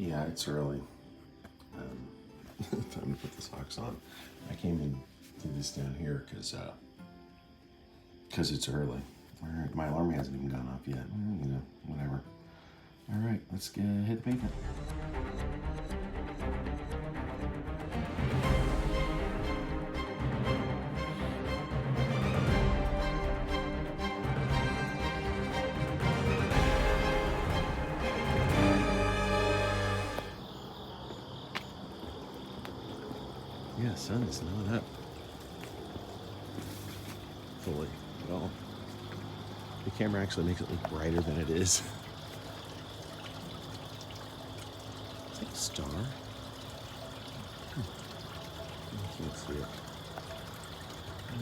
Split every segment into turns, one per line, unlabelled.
Yeah, it's early. Time to put the socks on. I came in to this down here because it's early. All right, my alarm hasn't even gone off yet. You know, whatever. All right, let's hit the pavement. Yeah, sun is not up fully at all. The camera actually makes it look brighter than it is. Is that a star? I can't see it.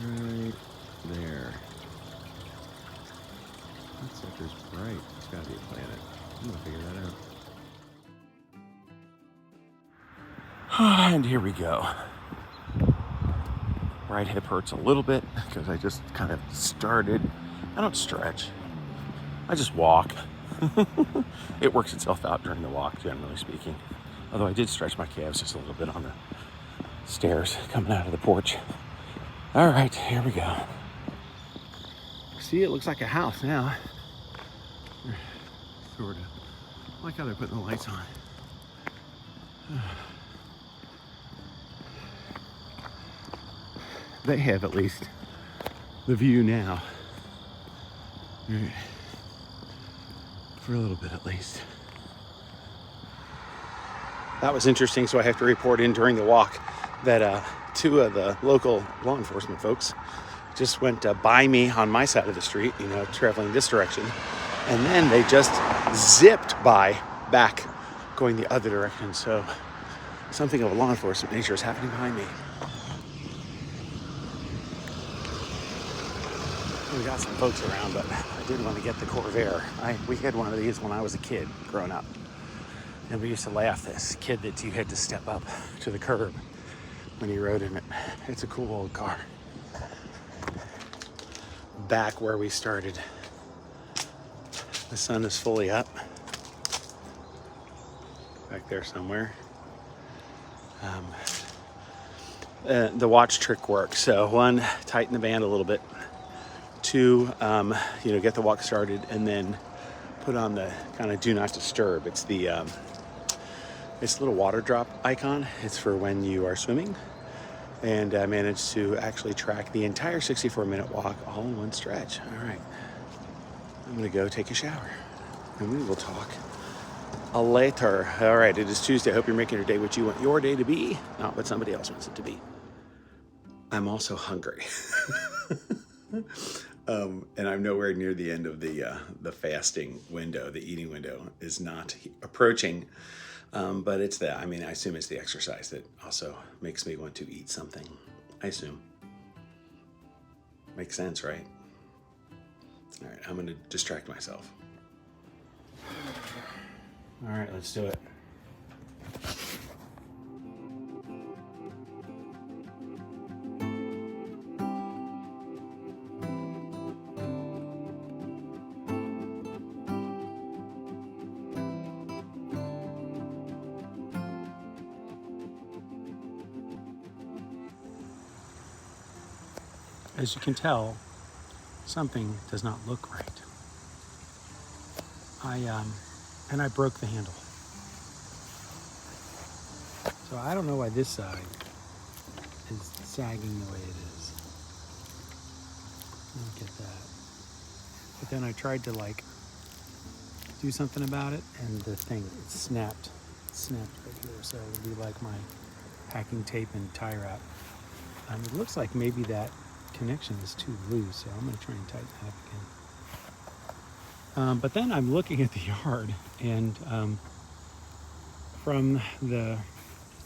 Right there. That sucker's bright. It's gotta be a planet. I'm gonna figure that out. And here we go. Right hip hurts a little bit because I just kind of started. I don't stretch. I just walk. It works itself out during the walk, generally speaking. Although I did stretch my calves just a little bit on the stairs coming out of the porch. All right, here we go. See, it looks like a house now. Sort of. I like how they're putting the lights on. They have at least the view now. Right. For a little bit at least. That was interesting, so I have to report in during the walk that two of the local law enforcement folks just went by me on my side of the street, you know, traveling this direction. And then they just zipped by back going the other direction. So something of a law enforcement nature is happening behind me. We got some folks around, but I did want to get the Corvair. We had one of these when I was a kid growing up. And we used to laugh, this kid that you had to step up to the curb when you rode in it. It's a cool old car. Back where we started. The sun is fully up. Back there somewhere. The watch trick works. So one, tighten the band a little bit. Two, get the walk started, and then put on the kind of do not disturb. It's the it's a little water drop icon. It's for when you are swimming. And I managed to actually track the entire 64-minute walk all in one stretch. All right. I'm going to go take a shower, and we will talk later. All right, it is Tuesday. I hope you're making your day what you want your day to be, not what somebody else wants it to be. I'm also hungry. And I'm nowhere near the end of the fasting window. The eating window is not approaching, but it's that. I mean, I assume it's the exercise that also makes me want to eat something. I assume. Makes sense, right? All right, I'm going to distract myself. All right, let's do it. As you can tell, something does not look right. I broke the handle. So I don't know why this side is sagging the way it is. I don't get that. But then I tried to do something about it, and the thing, it snapped. It snapped right here, so it would be like my packing tape and tie wrap. It looks like maybe that connection is too loose, so I'm going to try and tighten that up again. But then I'm looking at the yard, and from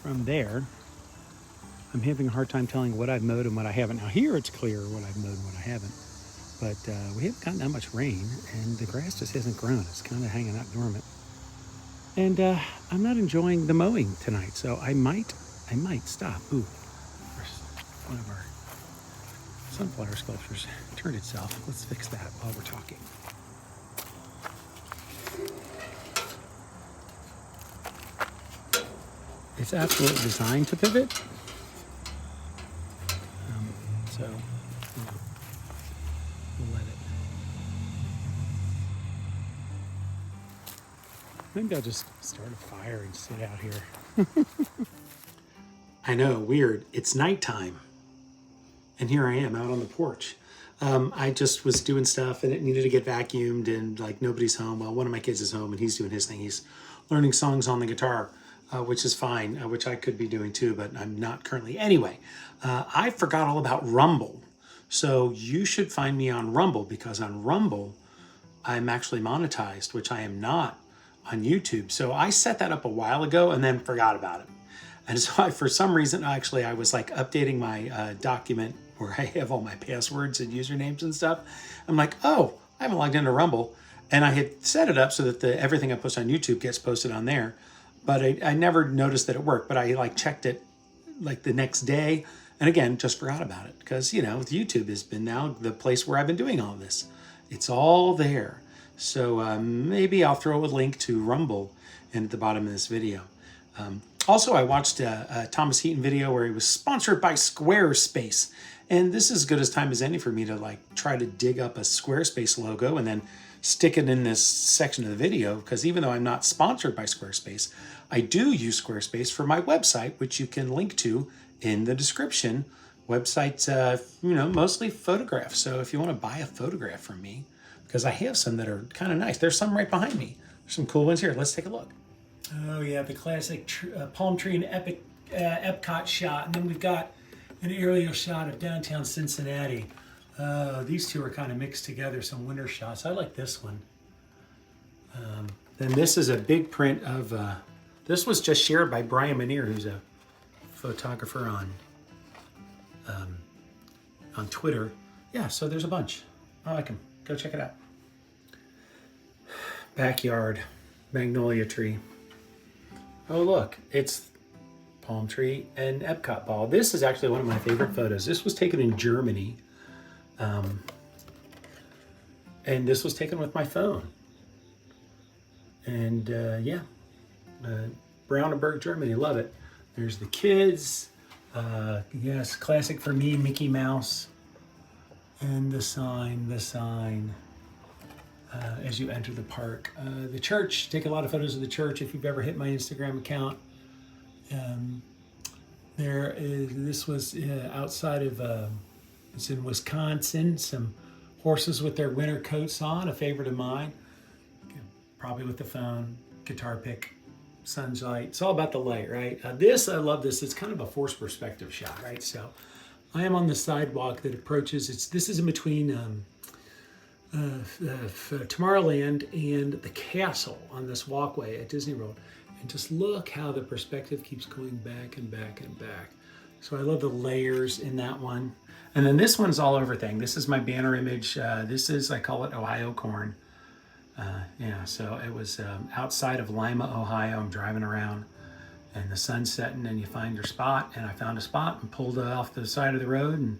there, I'm having a hard time telling what I've mowed and what I haven't. Now here it's clear what I've mowed and what I haven't, but we haven't gotten that much rain, and the grass just hasn't grown. It's kind of hanging out dormant, and I'm not enjoying the mowing tonight, so I might stop. Ooh, there's one of our sunflower sculptures turned itself. Let's fix that while we're talking.
it's absolutely designed to pivot. So we'll let it. Maybe I'll just start a fire and sit out here. I know, weird. It's nighttime. And here I am out on the porch. I just was doing stuff and it needed to get vacuumed and like nobody's home. Well, one of my kids is home and he's doing his thing. He's learning songs on the guitar, which is fine, which I could be doing too, but I'm not currently. Anyway, I forgot all about Rumble. So you should find me on Rumble, because on Rumble, I'm actually monetized, which I am not on YouTube. So I set that up a while ago and then forgot about it. And so for some reason, actually, I was like updating my document where I have all my passwords and usernames and stuff. I'm like, oh, I haven't logged into Rumble. And I had set it up so that everything I post on YouTube gets posted on there. But I never noticed that it worked. But I like checked it like the next day. And again, just forgot about it. Because, you know, YouTube has been now the place where I've been doing all this. It's all there. So maybe I'll throw a link to Rumble in at the bottom of this video. Also, I watched a Thomas Heaton video where he was sponsored by Squarespace. And this is as good as time as any for me to like try to dig up a Squarespace logo and then stick it in this section of the video. Because even though I'm not sponsored by Squarespace, I do use Squarespace for my website, which you can link to in the description. Website, you know, mostly photographs. So if you want to buy a photograph from me, because I have some that are kind of nice. There's some right behind me. There's some cool ones here. Let's take a look. Oh yeah, the classic palm tree and Epcot shot. And then we've got an aerial shot of downtown Cincinnati. These two are kind of mixed together, some winter shots. I like this one. Then this is a big print of, this was just shared by Brian Manier, who's a photographer on Twitter. Yeah, so there's a bunch. I like them. Go check it out. Backyard, magnolia tree. Oh look, it's palm tree and Epcot ball. This is actually one of my favorite photos. This was taken in Germany. And this was taken with my phone. And yeah, Braunenburg, Germany, love it. There's the kids. Yes, classic for me, Mickey Mouse. And the sign. As you enter the park. The church, take a lot of photos of the church if you've ever hit my Instagram account. This was outside of, it's in Wisconsin, some horses with their winter coats on, a favorite of mine. Probably with the phone, guitar pick, sunlight. It's all about the light, right? This, I love this. It's kind of a forced perspective shot, right? So I am on the sidewalk that approaches, this is in between Tomorrowland and the castle on this walkway at Disney World. And just look how the perspective keeps going back and back and back. So I love the layers in that one. And then this one's all over thing. This is my banner image. This is, I call it Ohio corn. Yeah, so it was outside of Lima, Ohio. I'm driving around and the sun's setting and you find your spot. And I found a spot and pulled off the side of the road and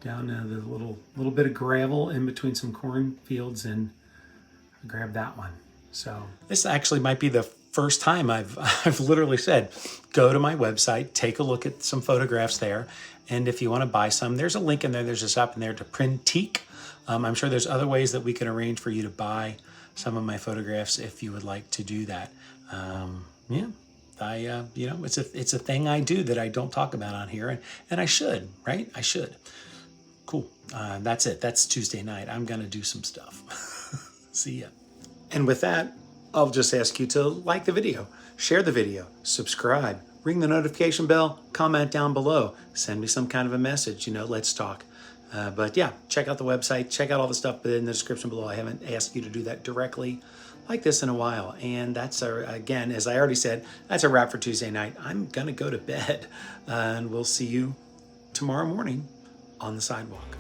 down the little bit of gravel in between some cornfields, and I grabbed that one. So this actually might be the first time I've literally said, go to my website, take a look at some photographs there, and if you want to buy some, there's a link in there. There's this up in there to Printique. I'm sure there's other ways that we can arrange for you to buy some of my photographs if you would like to do that. Yeah. You know, it's a thing I do that I don't talk about on here, and I should, right? I should. Cool. That's it. That's Tuesday night. I'm going to do some stuff. See ya. And with that, I'll just ask you to like the video, share the video, subscribe, ring the notification bell, comment down below, send me some kind of a message, you know, let's talk. But yeah, check out the website, check out all the stuff in the description below. I haven't asked you to do that directly like this in a while. And that's, again, as I already said, that's a wrap for Tuesday night. I'm going to go to bed and we'll see you tomorrow morning on the sidewalk.